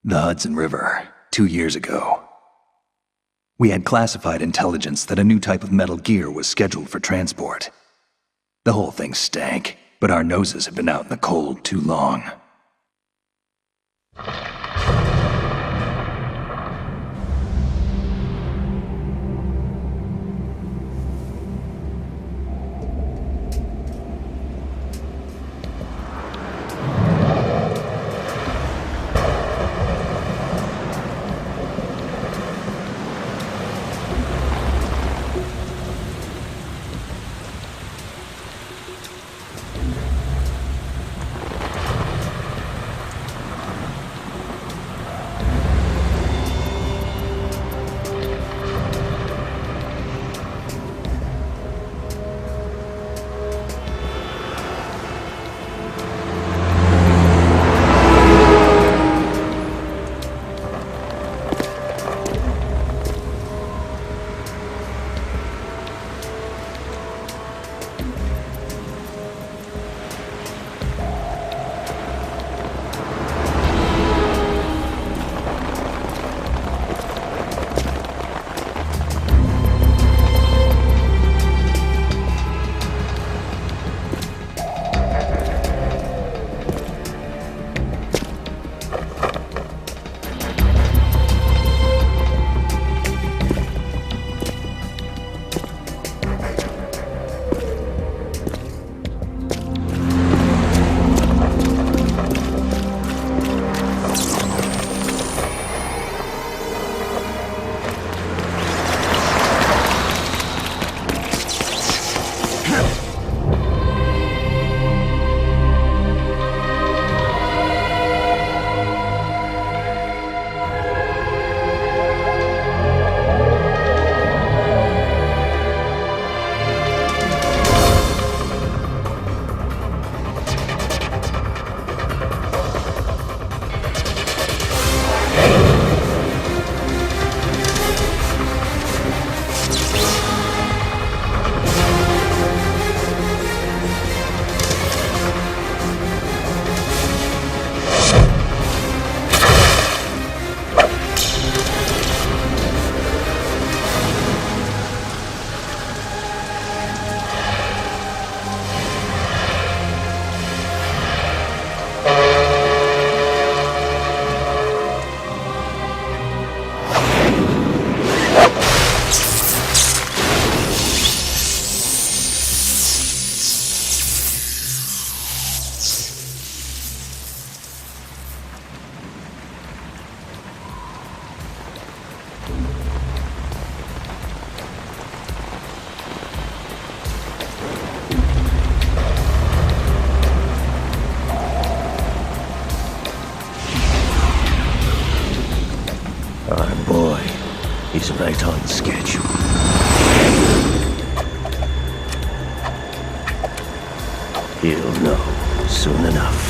The Hudson River, 2 years ago. We had classified intelligence that a new type of metal gear was scheduled for transport. The whole thing stank, but our noses had been out in the cold too long. He's right on schedule. He'll know soon enough.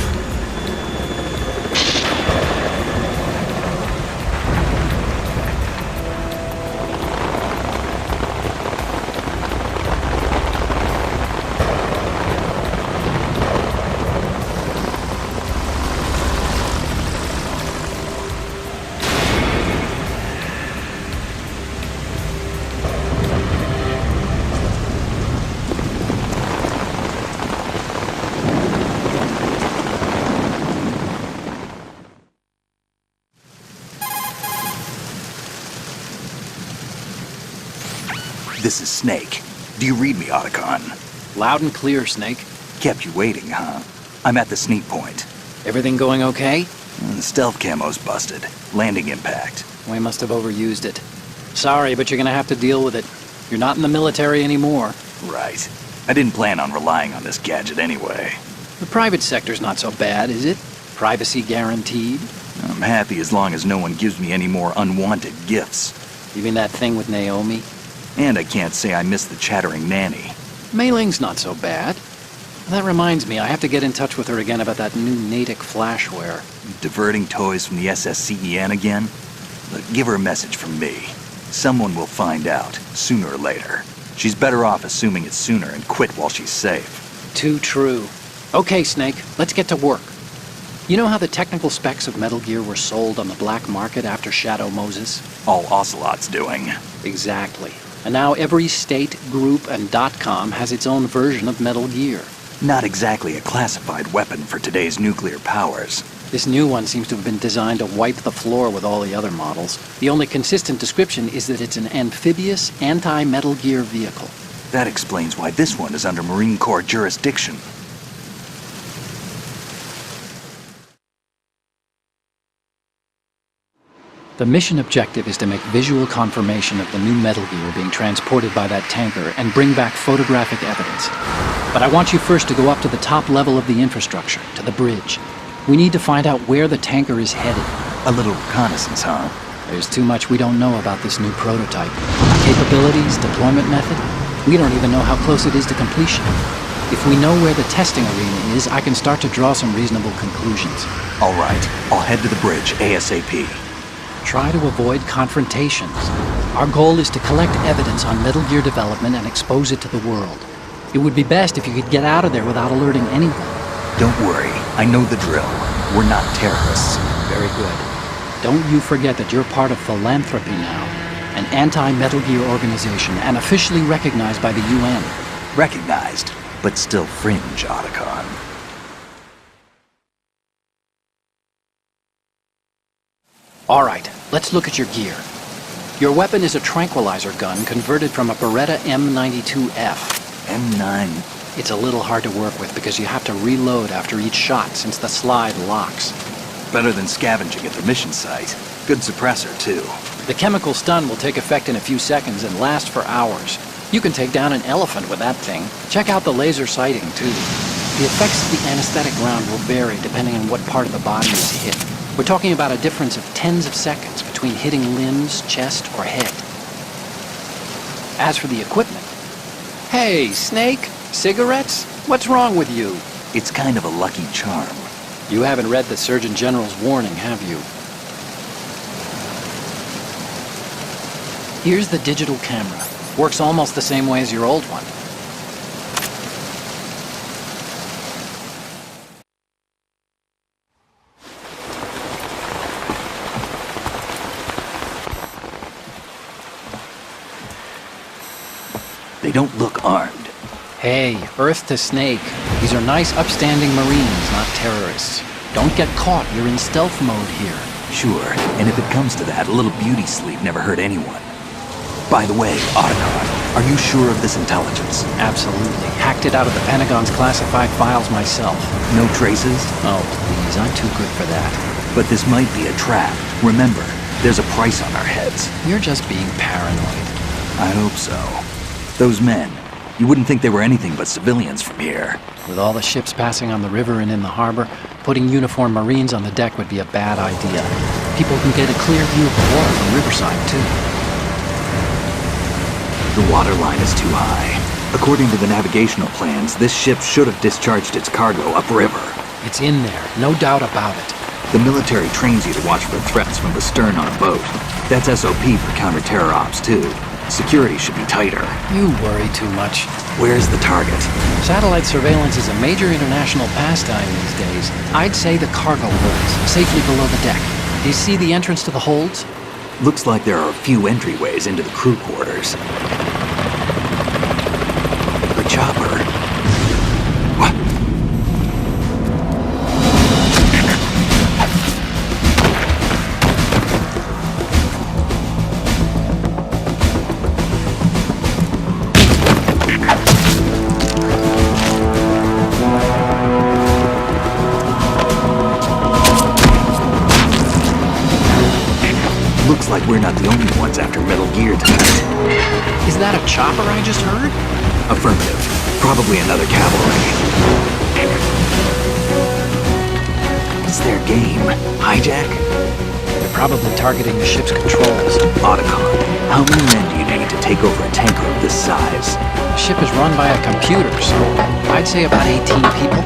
This is Snake. Do you read me, Otacon? Loud and clear, Snake. Kept you waiting, huh? I'm at the sneak point. Everything going okay? The stealth camo's busted. Landing impact. We must have overused it. Sorry, but you're gonna have to deal with it. You're not in the military anymore. Right. I didn't plan on relying on this gadget anyway. The private sector's not so bad, is it? Privacy guaranteed? I'm happy as long as no one gives me any more unwanted gifts. You mean that thing with Naomi? And I can't say I miss the chattering nanny. Mei Ling's not so bad. That reminds me, I have to get in touch with her again about that new Natick flashware. Diverting toys from the SSCEN again? Look, give her a message from me. Someone will find out, sooner or later. She's better off assuming it's sooner and quit while she's safe. Too true. Okay, Snake, let's get to work. You know how the technical specs of Metal Gear were sold on the black market after Shadow Moses? All Ocelot's doing. Exactly. And now every state, group, and .com has its own version of Metal Gear. Not exactly a classified weapon for today's nuclear powers. This new one seems to have been designed to wipe the floor with all the other models. The only consistent description is that it's an amphibious, anti-Metal Gear vehicle. That explains why this one is under Marine Corps jurisdiction. The mission objective is to make visual confirmation of the new Metal Gear being transported by that tanker and bring back photographic evidence. But I want you first to go up to the top level of the infrastructure, to the bridge. We need to find out where the tanker is headed. A little reconnaissance, huh? There's too much we don't know about this new prototype. Capabilities, deployment method. We don't even know how close it is to completion. If we know where the testing arena is, I can start to draw some reasonable conclusions. All right, I'll head to the bridge ASAP. Try to avoid confrontations. Our goal is to collect evidence on Metal Gear development and expose it to the world. It would be best if you could get out of there without alerting anyone. Don't worry, I know the drill. We're not terrorists. Very good. Don't you forget that you're part of Philanthropy now, an anti-Metal Gear organization and officially recognized by the UN. Recognized, but still fringe, Otacon. All right, let's look at your gear. Your weapon is a tranquilizer gun converted from a Beretta M92F. M9. It's a little hard to work with because you have to reload after each shot since the slide locks. Better than scavenging at the mission site. Good suppressor, too. The chemical stun will take effect in a few seconds and last for hours. You can take down an elephant with that thing. Check out the laser sighting, too. The effects of the anesthetic round will vary depending on what part of the body is hit. We're talking about a difference of tens of seconds between hitting limbs, chest, or head. As for the equipment... Hey, Snake? Cigarettes? What's wrong with you? It's kind of a lucky charm. You haven't read the Surgeon General's warning, have you? Here's the digital camera. Works almost the same way as your old one. They don't look armed. Hey, Earth to Snake. These are nice, upstanding Marines, not terrorists. Don't get caught. You're in stealth mode here. Sure, and if it comes to that, a little beauty sleep never hurt anyone. By the way, Otacon, are you sure of this intelligence? Absolutely. Hacked it out of the Pentagon's classified files myself. No traces? Oh, please. I'm too good for that. But this might be a trap. Remember, there's a price on our heads. You're just being paranoid. I hope so. Those men, you wouldn't think they were anything but civilians from here. With all the ships passing on the river and in the harbor, putting uniformed Marines on the deck would be a bad idea. People can get a clear view of the water from riverside, too. The water line is too high. According to the navigational plans, this ship should have discharged its cargo upriver. It's in there, no doubt about it. The military trains you to watch for threats from the stern on a boat. That's SOP for counter-terror ops, too. Security should be tighter. You worry too much. Where's the target? Satellite surveillance is a major international pastime these days. I'd say the cargo holds, safely below the deck. Do you see the entrance to the holds? Looks like there are a few entryways into the crew quarters. The chopper. What? Looks like we're not the only ones after Metal Gear tonight. Is that a chopper I just heard? Affirmative. Probably another cavalry. It's their game. Hijack? They're probably targeting the ship's controls. Otacon, how many men do you need to take over a tanker of this size? The ship is run by a computer, so I'd say about 18 people.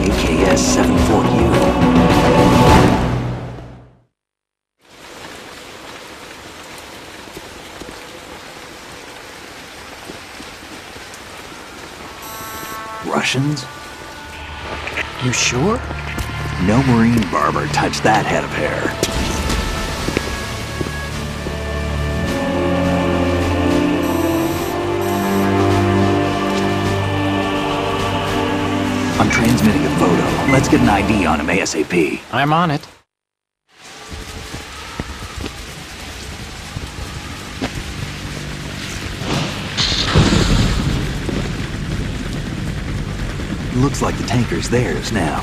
AKS 74U. Russians? You sure? No Marine barber touched that head of hair. I'm transmitting a photo. Let's get an ID on him ASAP. I'm on it. Looks like the tanker's theirs now.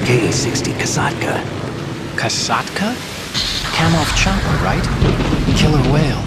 KA-60 Kasatka. Kasatka? Kamov chopper, right? Killer whale.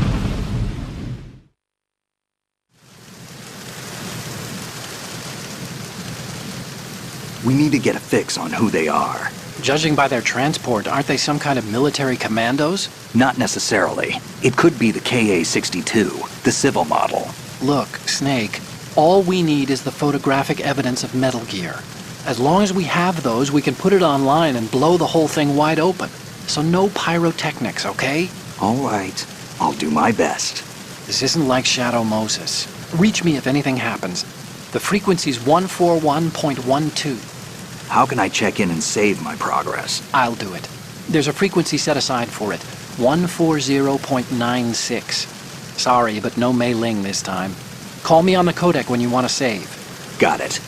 We need to get a fix on who they are. Judging by their transport, aren't they some kind of military commandos? Not necessarily. It could be the KA-62, the civil model. Look, Snake, all we need is the photographic evidence of Metal Gear. As long as we have those, we can put it online and blow the whole thing wide open. So no pyrotechnics, okay? All right. I'll do my best. This isn't like Shadow Moses. Reach me if anything happens. The frequency's 141.12. How can I check in and save my progress? I'll do it. There's a frequency set aside for it. 140.96. Sorry, but no Mei Ling this time. Call me on the codec when you want to save. Got it.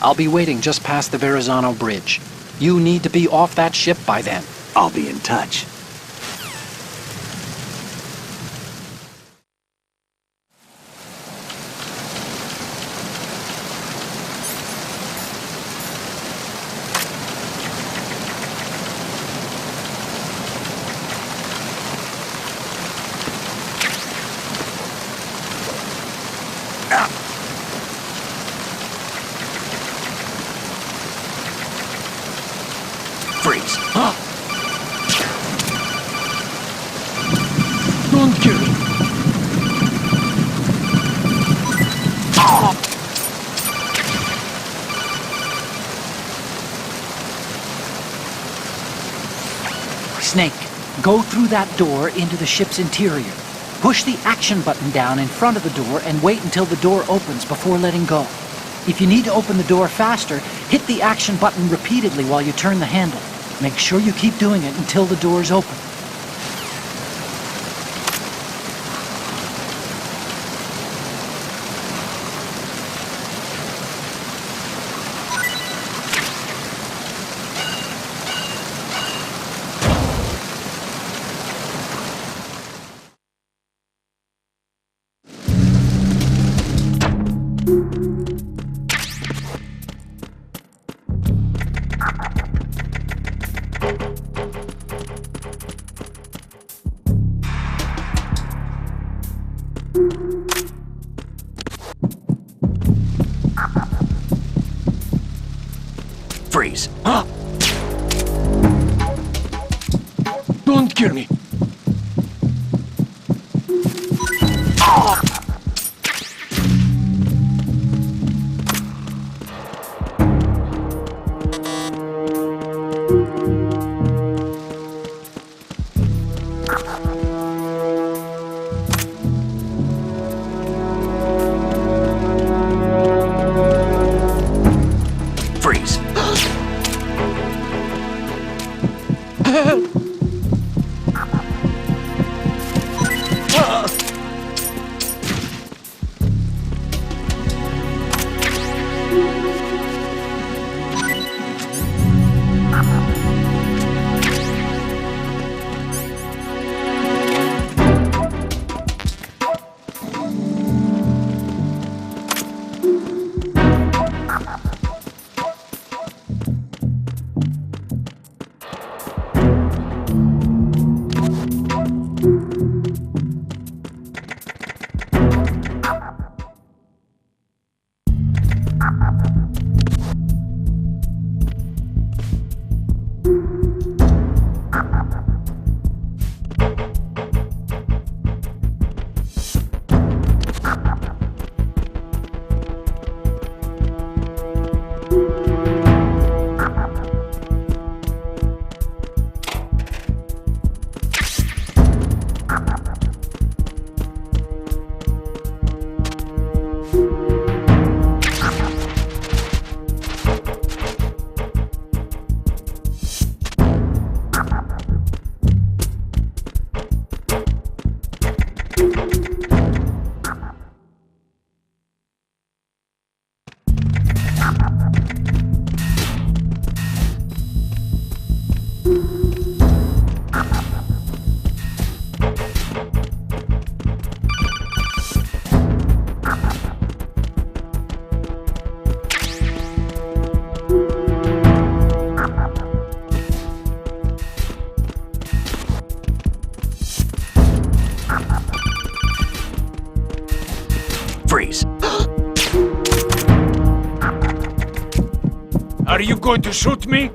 I'll be waiting just past the Verrazano Bridge. You need to be off that ship by then. I'll be in touch. Freeze. Huh? Don't kill me. Snake, go through that door into the ship's interior. Push the action button down in front of the door and wait until the door opens before letting go. If you need to open the door faster, hit the action button repeatedly while you turn the handle. Make sure you keep doing it until the door's open. Freeze. Huh? Don't kill me. Freeze. you going to shoot me?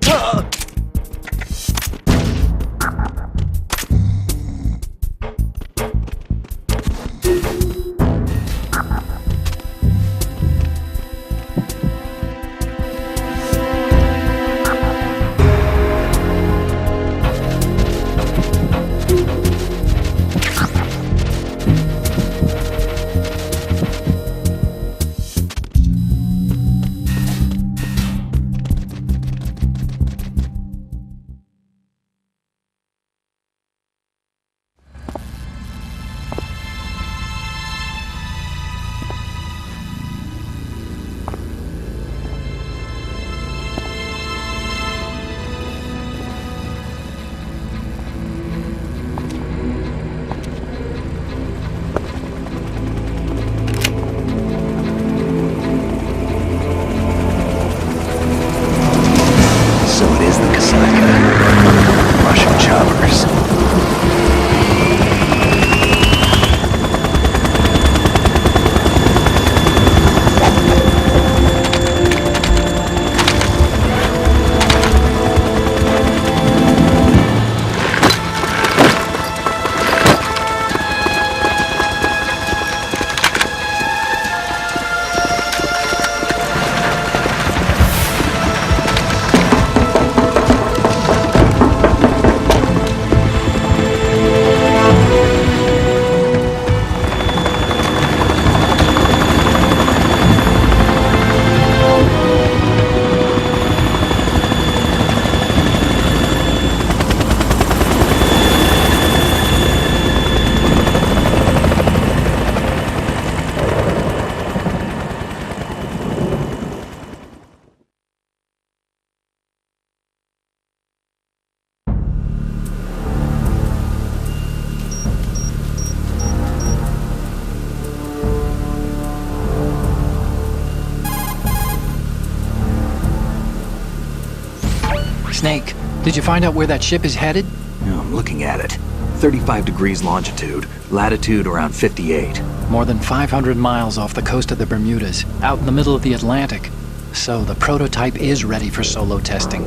Snake, did you find out where that ship is headed? Yeah, I'm looking at it. 35 degrees longitude, latitude around 58. More than 500 miles off the coast of the Bermudas, out in the middle of the Atlantic. So the prototype is ready for solo testing.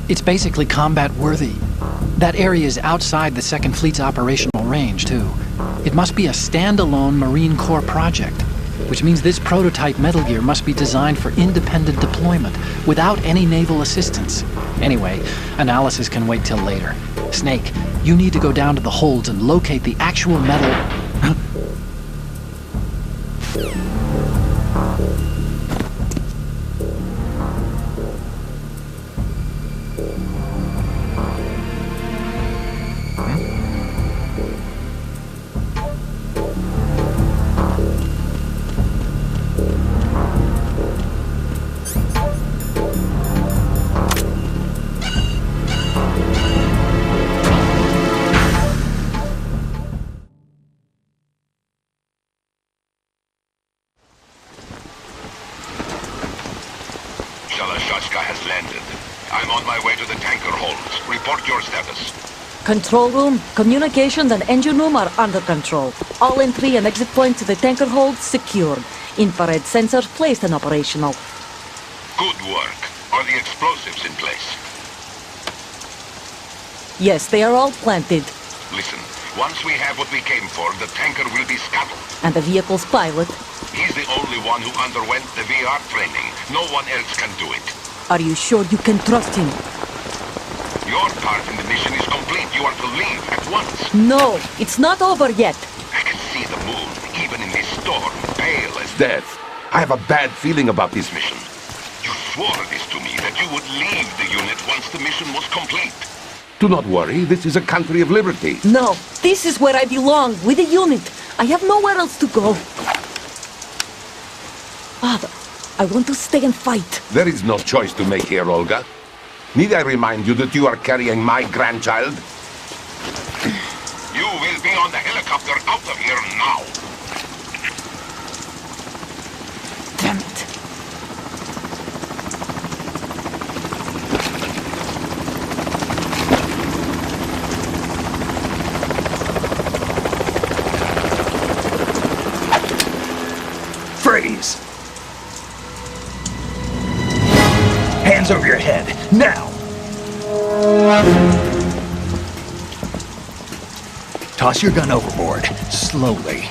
It's basically combat-worthy. That area is outside the Second Fleet's operational range, too. It must be a standalone Marine Corps project, which means this prototype Metal Gear must be designed for independent deployment, without any naval assistance. Anyway, analysis can wait till later. Snake, you need to go down to the holds and locate the actual metal... has landed. I'm on my way to the tanker holds. Report your status. Control room, communications and engine room are under control. All entry and exit points to the tanker hold secured. Infrared sensors placed and operational. Good work. Are the explosives in place? Yes, they are all planted. Listen, once we have what we came for, the tanker will be scuttled. And the vehicle's pilot? He's the only one who underwent the VR training. No one else can do it. Are you sure you can trust him? Your part in the mission is complete. You are to leave at once. No, it's not over yet. I can see the moon, even in this storm, pale as death. I have a bad feeling about this mission. You swore this to me, that you would leave the unit once the mission was complete. Do not worry, this is a country of liberty. No, this is where I belong, with the unit. I have nowhere else to go. Father, I want to stay and fight. There is no choice to make here, Olga. Need I remind you that you are carrying my grandchild? You will be on the helicopter out of here now. Damn it. Freeze! Hands over your head. Toss your gun overboard, slowly.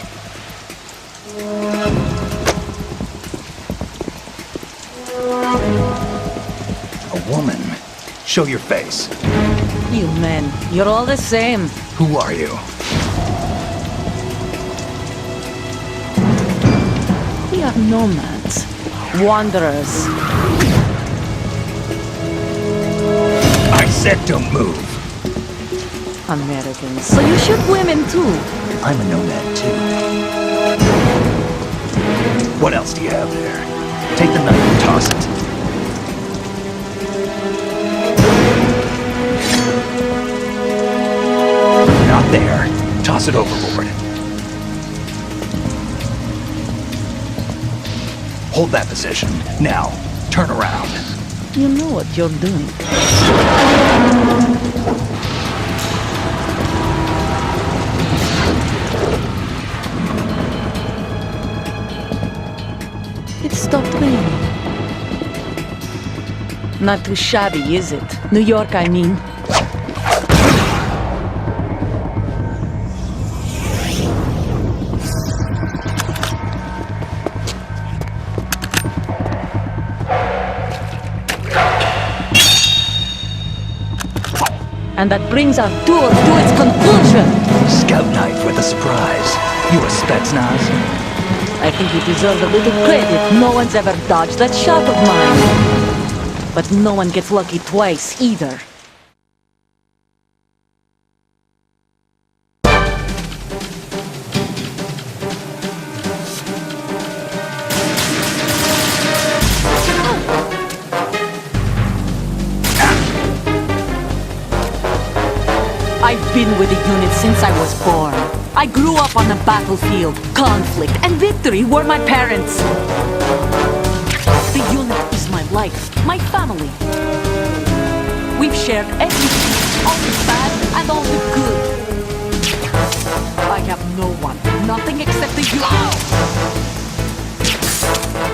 A woman. Show your face. You men, you're all the same. Who are you? We are nomads. Wanderers. I said don't move. Americans. So you shoot women too. I'm a nomad too. What else do you have there? Take the knife and toss it. Not there. Toss it overboard. Hold that position. Now, turn around. You know what you're doing. It stopped raining. Not too shabby, is it? New York, I mean. And that brings our tour to its conclusion. Scout knife with a surprise. You a Spetsnaz? I think you deserve a little credit. No one's ever dodged that shot of mine. But no one gets lucky twice, either. I've been with the unit since I was born. I grew up on the battlefield. Conflict and victory were my parents. The unit is my life, my family. We've shared everything, all the bad and all the good. I have no one, nothing except the unit.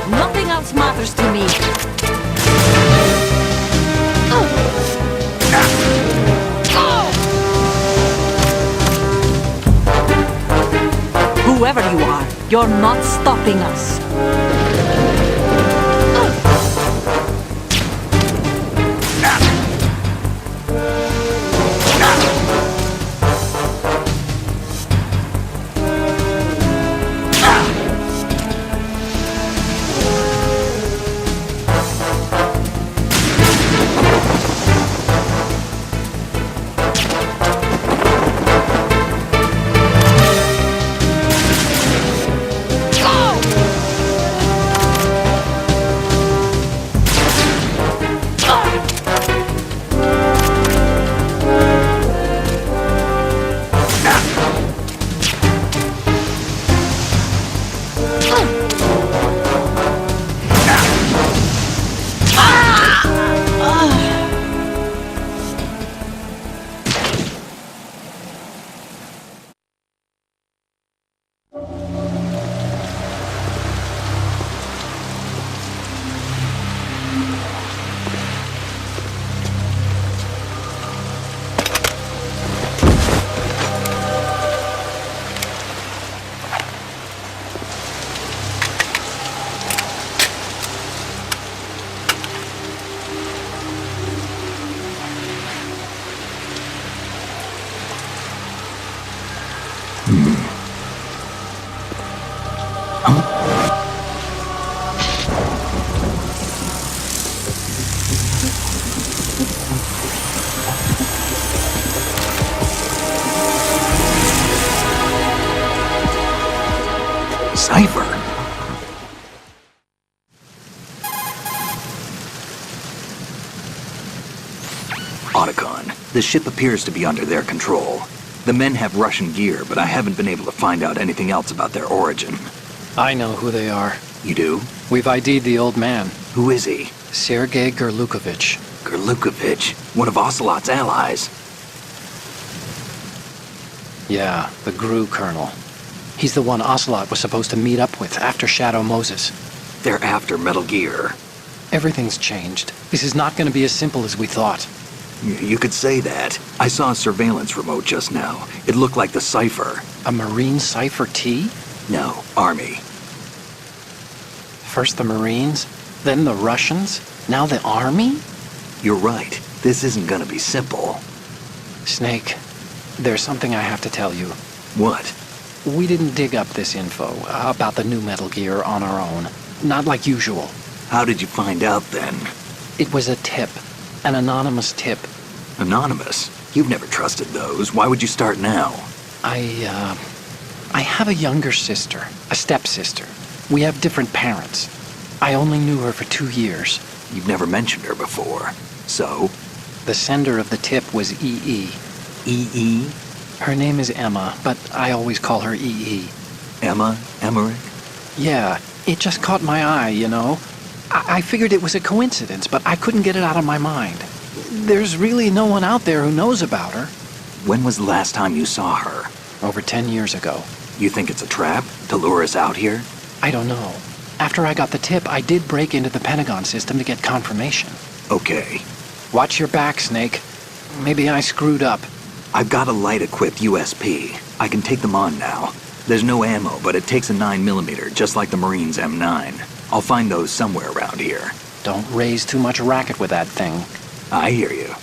Nothing else matters to me. Whoever you are, you're not stopping us. Cipher. Otacon, the ship appears to be under their control. The men have Russian gear, but I haven't been able to find out anything else about their origin. I know who they are. You do? We've ID'd the old man, Who is he? Sergei Gerlukovich. Gerlukovich, one of Ocelot's allies. Yeah, the GRU colonel. He's the one Ocelot was supposed to meet up with after Shadow Moses. They're after Metal Gear. Everything's changed. This is not going to be as simple as we thought. You could say that. I saw a surveillance remote just now. It looked like the cipher. A Marine Cipher T? No, Army. First the Marines, then the Russians, now the Army? You're right. This isn't gonna be simple. Snake, there's something I have to tell you. What? We didn't dig up this info about the new Metal Gear on our own. Not like usual. How did you find out then? It was a tip. An anonymous tip. Anonymous? You've never trusted those. Why would you start now? I have a younger sister, a stepsister. We have different parents. I only knew her for 2 years. You've never mentioned her before. So? The sender of the tip was EE. EE? Her name is Emma, but I always call her EE. Emma Emmerich? Yeah, it just caught my eye, you know? I figured it was a coincidence, but I couldn't get it out of my mind. There's really no one out there who knows about her. When was the last time you saw her? Over 10 years ago. You think it's a trap to lure us out here? I don't know. After I got the tip, I did break into the Pentagon system to get confirmation. Okay. Watch your back, Snake. Maybe I screwed up. I've got a light-equipped USP. I can take them on now. There's no ammo, but it takes a 9mm, just like the Marines' M9. I'll find those somewhere around here. Don't raise too much racket with that thing. I hear you.